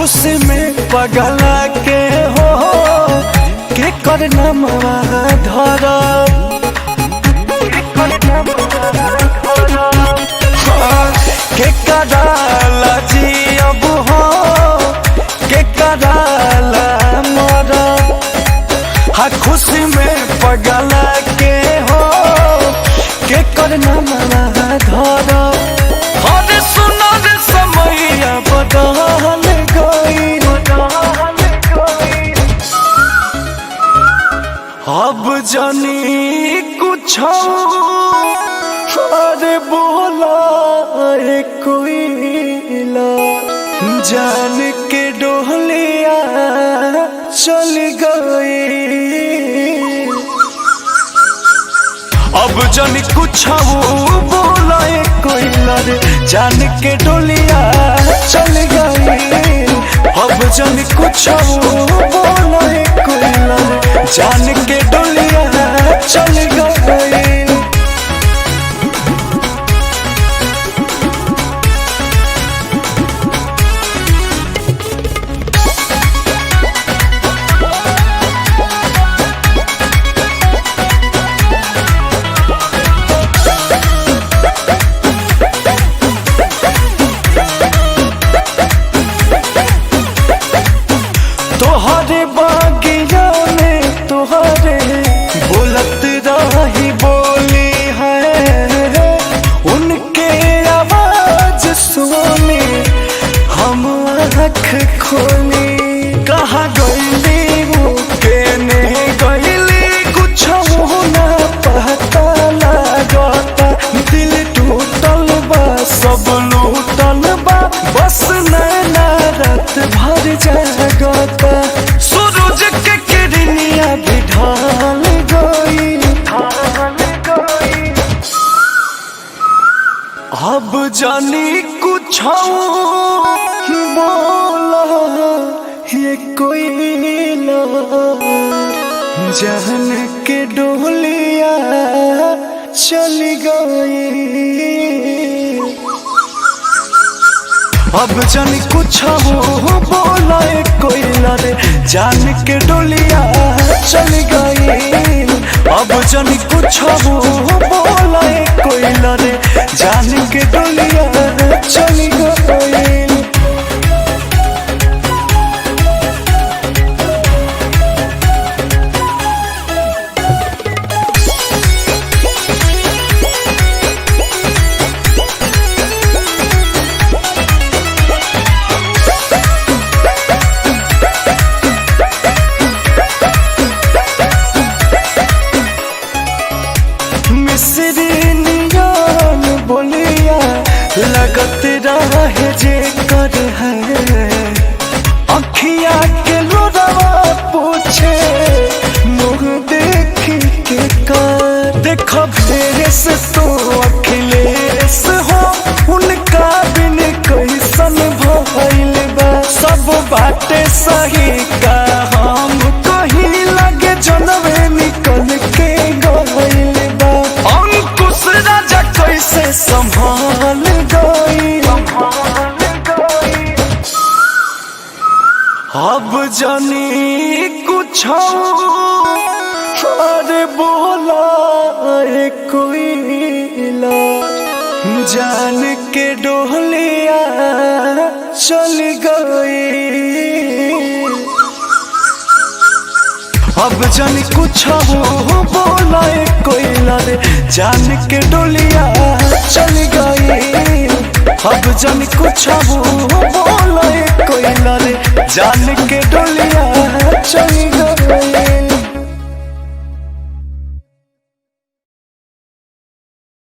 खुशी में पगला के हो के करना धर के कराला जियब हो के कराला मर हाँ खुशी में पगला के हो के करना धर अरे सुनो रे समैया बदल गई अब जानी कुछ अरे बोला कोई जान के डोलिया चल गई अब जानी कुछ बोला कोई रे जान के डोलिया चल गई अब जानी कुछ बोला कोई रे जान के डोलिया चल गई तोहरे बागिया में तोहरे बोलत रही बोली है उनके आवाज सुने हम आँख खोली कहाँ गईली वो केने गईली कुछ ना पता लागता दिल टूटल बा सब लूटल बा बस नैना रात भर जागता सूरज के किरनिया भी ढल गई अब जानी कुछ बोला ये कोई जान के डोलिया चल गई अब जानी कुछ बोला कोई रे जान के डोलिया चल गई अब जानी कुछ बोला कोई रे जान के डोलिया चल गई बोलिया लगत रहे जे कर है अखिया के लोरवा पूछे मुँह देखी के कर देखो भेस तो अखिलेश हो उनका बिन कैसन भइल बा सब बाटे सही का हम कहीं लगे जनवे निकल के गइल बा अंकुश राजा कैसे संभाल गई अब जानी कुछ अरे बोला कोई जान के डोलिया चल गई अब जानी कुछ बोला कोई रे जान के डोलिया चल गई अब जानी कुछ बोला कोई रे जान के डोलिया चल गई।